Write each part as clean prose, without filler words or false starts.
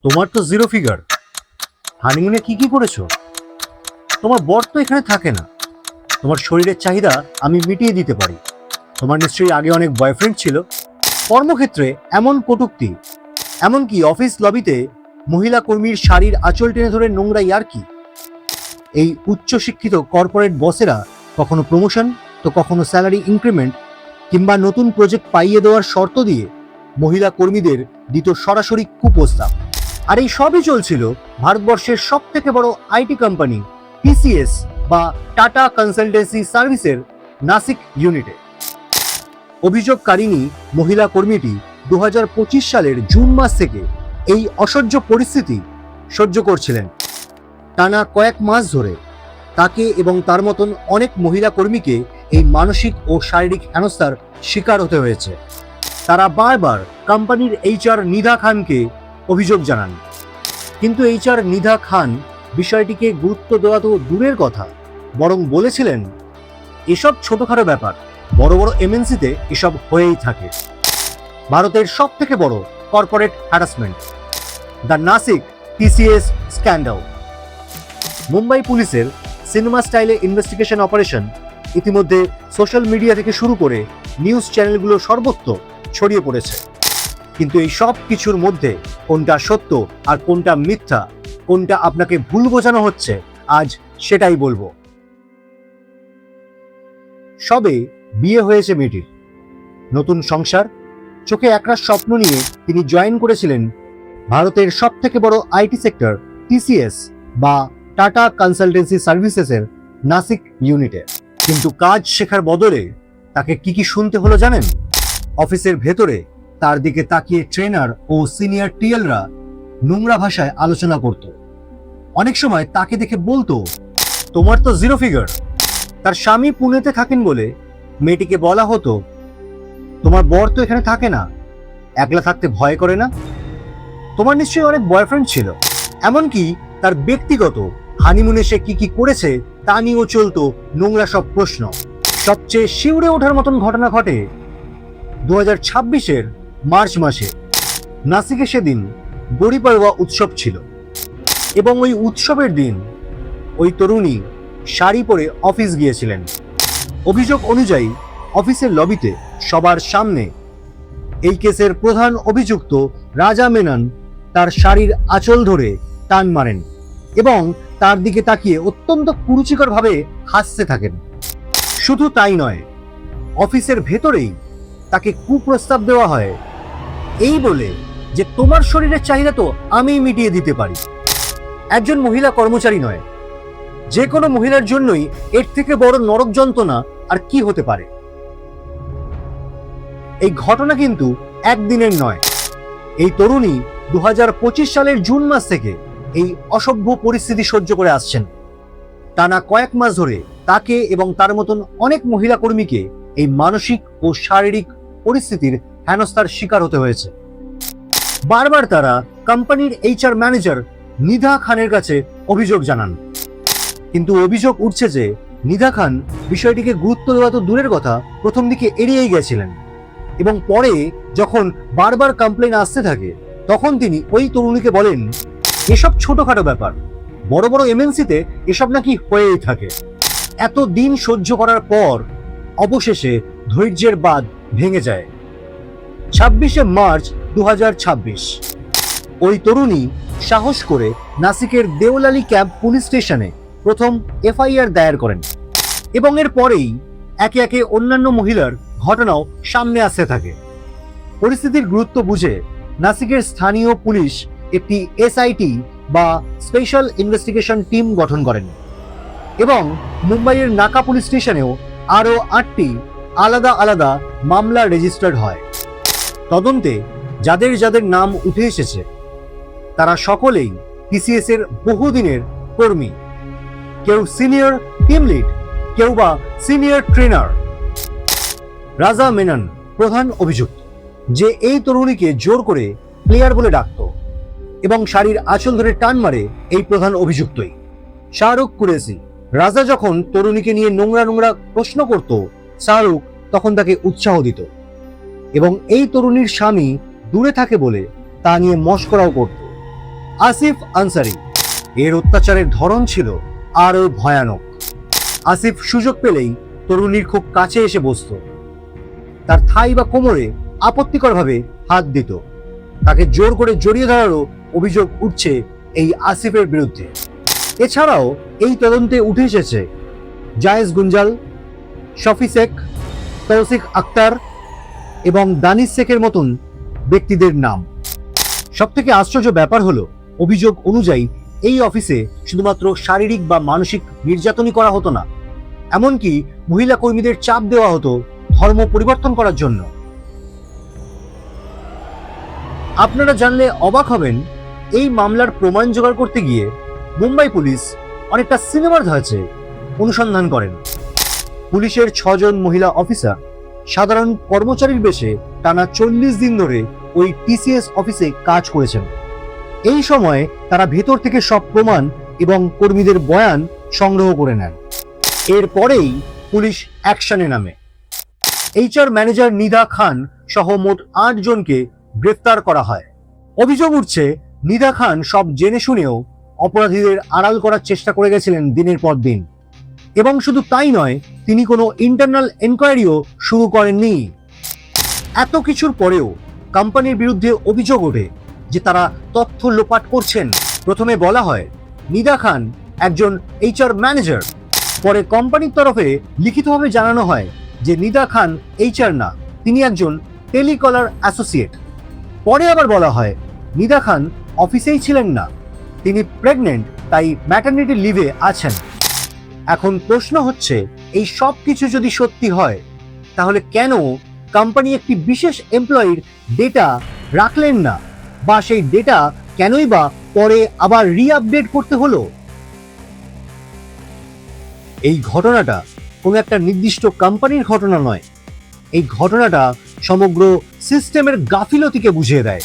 তোমার তো zero figure. হানিমুনে কি কি করেছো? তোমার বর তো এখানে থাকে না। তোমার শরীরের চাহিদা আমি মিটিয়ে দিতে পারি। তোমার নিশ্চয়ই আগে অনেক বয়ফ্রেন্ড ছিল। কর্মক্ষেত্রে এমন কটূক্তি, এমনকি অফিস লবিতে মহিলা কর্মীর শাড়ির আঁচল টেনে ধরে নোংরা ইয়ার্কি। এই উচ্চশিক্ষিত কর্পোরেট বসেরা কখনো প্রমোশন তো কখনো স্যালারি ইনক্রিমেন্ট কিংবা নতুন প্রজেক্ট পাইয়ে দেওয়ার শর্ত দিয়ে মহিলা কর্মীদের দিত সরাসরি কুপ্রস্তাব। আর এই সবই চলছিল ভারতবর্ষের সব থেকে বড় আইটি কোম্পানি টিসিএস বা টাটা কনসালটেন্সি সার্ভিসের নাসিক ইউনিটে। অভিযোগকারিণী মহিলা কর্মীটি 2025 সালের জুন মাস থেকে এই অসহ্য পরিস্থিতি সহ্য করছিলেন। টানা কয়েক মাস ধরে তাকে এবং তার মতন অনেক মহিলা কর্মীকে এই মানসিক ও শারীরিক হেনস্থার শিকার হতে হয়েছে। তারা বারবার কোম্পানির এইচআর নিধা খানকে অভিযোগ জানান, কিন্তু এইচআর নিধা খান বিষয়টিকে গুরুত্ব দেওয়া তো দূরের কথা, বরং বলেছিলেন এসব ছোটখাটো ব্যাপার, বড় বড় এমএনসিতে এসব হয়েই থাকে। ভারতের সব থেকে বড় corporate harassment, the Nashik TCS scandal. Mumbai পুলিশের সিনেমা স্টাইলে ইনভেস্টিগেশন অপারেশন ইতিমধ্যে সোশ্যাল মিডিয়া থেকে শুরু করে নিউজ চ্যানেলগুলো সর্বত্র ছড়িয়ে পড়েছে। কিন্তু এই সব কিছুর মধ্যে কোনটা সত্য আর কোনটা মিথ্যা, কোনটা আপনাকে ভুল বোঝানো হচ্ছে, আজ সেটাই বলবো। সবে বিয়ে হয়েছে মেয়েটির, নতুন সংসার, চোখে একরাশ স্বপ্ন নিয়ে তিনি জয়েন করেছিলেন ভারতের সব থেকে বড় আইটি সেক্টর টিসিএস বা টাটা কনসালটেন্সি সার্ভিসেসের নাসিক ইউনিটে। কিন্তু কাজ শেখার বদলে তাকে কি কি শুনতে হলো জানেন? অফিসের ভেতরে তার দিকে তাকিয়ে ট্রেনার ও সিনিয়র টিএলরা নোংরা ভাষায় আলোচনা করত। অনেক সময় তাকে দেখে বলতো, তোমার তো জিরো ফিগার। তার স্বামী পুনেতে থাকেন বলে মেয়েটিকে বলা হতো, তোমার বর তো এখানে থাকে না, একলা থাকতে ভয় করে না? তোমার নিশ্চয়ই অনেক বয়ফ্রেন্ড ছিল। এমনকি তার ব্যক্তিগত হানিমুনে সে কি কি করেছে তা নিয়েও চলতো নোংরা সব প্রশ্ন। সবচেয়ে শিউরে ওঠার মতন ঘটনা ঘটে 2026-এর মার্চ মাসে। নাসিকে সেদিন বড়ি পাড়ওয়া উৎসব ছিল এবং ওই উৎসবের দিন ওই তরুণী শাড়ি পরে অফিস গিয়েছিলেন। অভিযোগ অনুযায়ী অফিসের লবিতে সবার সামনে এই কেসের প্রধান অভিযুক্ত রাজা মেনন তার শাড়ির আঁচল ধরে টান মারেন এবং তার দিকে তাকিয়ে অত্যন্ত কুরুচিকরভাবে হাসতে থাকেন। শুধু তাই নয়, অফিসের ভেতরেই তাকে কুপ্রস্তাব দেওয়া হয় এই বলে যে তোমার শরীরের চাহিদা তো আমি মিটিয়ে দিতে পারি। একজন মহিলা কর্মচারী নয়, যে কোনো মহিলার জন্যই এর থেকে বড় নরক যন্ত্রণা আর কি হতে পারে। এই ঘটনা কিন্তু একদিনের নয়। এই তরুণী 2025 সালের জুন মাস থেকে এই অসভ্য পরিস্থিতি সহ্য করে আসছেন। টানা কয়েক মাস ধরে তাকে এবং তার মতন অনেক মহিলা কর্মীকে এই মানসিক ও শারীরিক পরিস্থিতির হেনস্থার শিকার হতে হয়েছে। বারবার তারা কোম্পানির এইচআর ম্যানেজার নিধা খানের কাছে অভিযোগ জানান, কিন্তু অভিযোগ উঠছে যে নিধা খান বিষয়টিকে গুরুত্ব দেওয়া তো দূরের কথা, প্রথম দিকে এড়িয়েই গেছিলেন এবং পরে যখন বারবার কমপ্লেন আসতে থাকে তখন তিনি ওই তরুণীকে বলেন, এসব ছোটখাটো ব্যাপার, বড় বড় এমএনসিতে এসব নাকি হয়েই থাকে। এত দিন সহ্য করার পর অবশেষে ধৈর্যের বাঁধ ভেঙে যায়। 26শে মার্চ 2026 ওই তরুণী সাহস করে নাসিকের দেওলালি ক্যাম্প পুলিশ স্টেশনে প্রথম এফআইআর দায়ের করেন এবং এর পরেই একে একে অন্যান্য মহিলার ঘটনাও সামনে আসতে থাকে। পরিস্থিতির গুরুত্ব বুঝে নাসিকের স্থানীয় পুলিশ একটি এসআইটি বা স্পেশাল ইনভেস্টিগেশন টিম গঠন করেন এবং মুম্বাইয়ের নাকা পুলিশ স্টেশনেও আরও 8টি আলাদা আলাদা মামলা রেজিস্টার্ড হয়। তদন্তে যাদের যাদের নাম উঠে এসেছে তারা সকলেই টিসিএস এর বহুদিনের কর্মী, কেউ সিনিয়র টিম লিড, কেউ বা সিনিয়র ট্রেনার। রাজা মেনন প্রধান অভিযুক্ত, যে এই তরুণীকে জোর করে প্লেয়ার বলে ডাকত এবং শাড়ির আঁচল ধরে টান মারে এই প্রধান অভিযুক্তই। শাহরুখ কুরেশি। রাজা যখন তরুণীকে নিয়ে নোংরা নোংরা প্রশ্ন করত, শাহরুখ তখন তাকে উৎসাহ দিত এবং এই তরুণীর স্বামী দূরে থাকে বলে তা নিয়ে মশকরাও করত। আসিফ আনসারি। এর অত্যাচারের ধরন ছিল আরও ভয়ানক। আসিফ সুযোগ পেলেই তরুণীর খুব কাছে এসে বসত, তার থাই বা কোমরে আপত্তিকরভাবে হাত দিত। তাকে জোর করে জড়িয়ে ধরারও অভিযোগ উঠছে এই আসিফের বিরুদ্ধে। এছাড়াও এই তদন্তে উঠে এসেছে জায়েজ গুঞ্জাল, শফি শেখ, তৌসিক আক্তার এবং দানিশ শেখের মতন ব্যক্তিদের নাম। সবথেকে আশ্চর্য ব্যাপার হলো, অভিযোগ অনুযায়ী এই অফিসে শুধুমাত্র শারীরিক বা মানসিক নির্যাতনই করা হতো না, এমনকি মহিলা কর্মীদের চাপ দেওয়া হতো ধর্ম পরিবর্তন করার জন্য। আপনারা জানলে অবাক হবেন, এই মামলার প্রমাণ জোগাড় করতে গিয়ে মুম্বাই পুলিশ অনেকটা সিনেমার ধাঁচে অনুসন্ধান করেন। পুলিশের 6 জন মহিলা অফিসার সাধারণ কর্মচারীর বেশে টানা 40 দিন ধরে ওই টিসিএস অফিসে কাজ করেছেন। এই সময় তারা ভেতর থেকে সব প্রমাণ এবং কর্মীদের বয়ান সংগ্রহ করে নেন। এরপরেই পুলিশ অ্যাকশনে নামে। এইচআর ম্যানেজার নিদা খান সহ মোট 8 জনকে গ্রেফতার করা হয়। অভিযোগ উঠছে, নিদা খান সব জেনে শুনেও অপরাধীদের আড়াল করার চেষ্টা করে গেছিলেন দিনের পর দিন। এবং শুধু তাই নয়, তিনি কোনো ইন্টারনাল এনকোয়ারিও শুরু করেননি। এত কিছুর পরেও কোম্পানির বিরুদ্ধে অভিযোগ ওঠে যে তারা তথ্য লোপাট করছেন। প্রথমে বলা হয় নিদা খান একজন এইচআর ম্যানেজার, পরে কোম্পানির তরফে লিখিতভাবে জানানো হয় যে নিদা খান এইচআর না, তিনি একজন টেলিকলার অ্যাসোসিয়েট। পরে আবার বলা হয় নিদা খান অফিসেই ছিলেন না, তিনি প্রেগনেন্ট, তাই ম্যাটারনিটি লিভে আছেন। এখন প্রশ্ন হচ্ছে, এই সব কিছু যদি সত্যি হয়, তাহলে কেন কোম্পানি একটি বিশেষ এমপ্লয়ির ডেটা রাখলেন না, বা সেই ডেটা কেনই বা পরে আবার রিআপডেট করতে হলো? এই ঘটনাটা কোনো একটা নির্দিষ্ট কোম্পানির ঘটনা নয়, এই ঘটনাটা সমগ্র সিস্টেমের গাফিলতিকে বুঝিয়ে দেয়।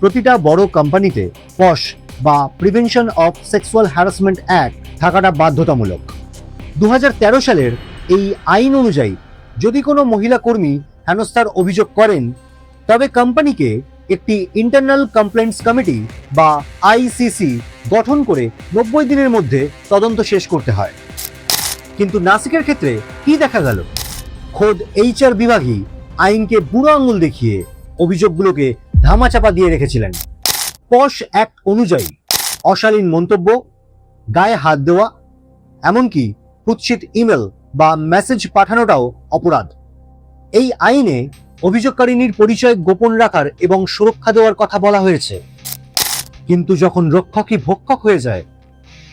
প্রতিটা বড় কোম্পানিতে পশ বা prevention of sexual harassment act থাকাটা বাধ্যতামূলক। 2013 সালের এই আইন অনুযায়ী যদি কোনো মহিলা কর্মী হেনস্থার অভিযোগ করেন, তবে কোম্পানিকে একটি ইন্টারনাল কমপ্লেন্টস কমিটি বা আইসিসি গঠন করে 90 দিনের মধ্যে তদন্ত শেষ করতে হয়। কিন্তু নাসিকের ক্ষেত্রে কি দেখা গেল? খোদ এইচআর বিভাগই আইনকে বুড়ো আঙুল দেখিয়ে অভিযোগগুলোকে ধামাচাপা দিয়ে রেখেছিলেন। পশ অ্যাক্ট অনুযায়ী অশালীন মন্তব্য, গায়ে হাত দেওয়া, এমনকি কুৎসিত ইমেল বা মেসেজ পাঠানোটাও অপরাধ। এই আইনে অভিযোগকারিনীর পরিচয় গোপন রাখার এবং সুরক্ষা দেওয়ার কথা বলা হয়েছে। কিন্তু যখন রক্ষকই ভক্ষক হয়ে যায়,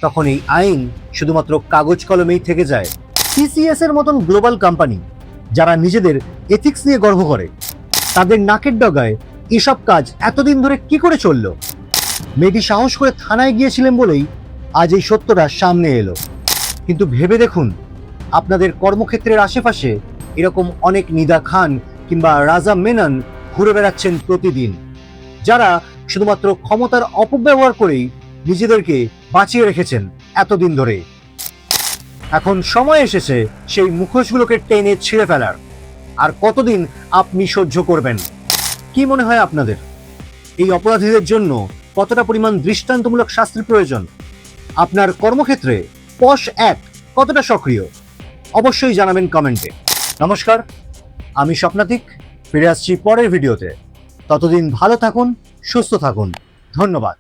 তখন এই আইন শুধুমাত্র কাগজ কলমেই থেকে যায়। টিসিএস এর মতন গ্লোবাল কোম্পানি যারা নিজেদের এথিক্স নিয়ে গর্ব করে, তাদের নাকের ডগায় এসব কাজ এতদিন ধরে কি করে চলল? মেয়েটি সাহস করে থানায় গিয়েছিলেন বলেই আজ এই সত্যটা সামনে এলো। কিন্তু ভেবে দেখুন, আপনাদের কর্মক্ষেত্রের আশেপাশে এরকম অনেক নিদা খান কিংবা রাজা মেনন ঘুরে বেড়াচ্ছেন প্রতিদিন, যারা শুধুমাত্র ক্ষমতার অপব্যবহার করেই নিজেদেরকে বাঁচিয়ে রেখেছেন এতদিন ধরে। এখন সময় এসেছে সেই মুখোশগুলোকে টেনে ছিঁড়ে ফেলার। আর কতদিন আপনি সহ্য করবেন? কি মনে হয় আপনাদের, এই অপরাধীদের জন্য কতটা পরিমাণ দৃষ্টান্তমূলক শাস্তির প্রয়োজন? আপনার কর্মক্ষেত্রে পশ অ্যাক্ট কতটা সক্রিয়? অবশ্যই জানাবেন কমেন্টে। নমস্কার, আমি স্বপ্নাতিক, ফিরে আসছি পরের ভিডিওতে। ততদিন ভালো থাকুন, সুস্থ থাকুন। ধন্যবাদ।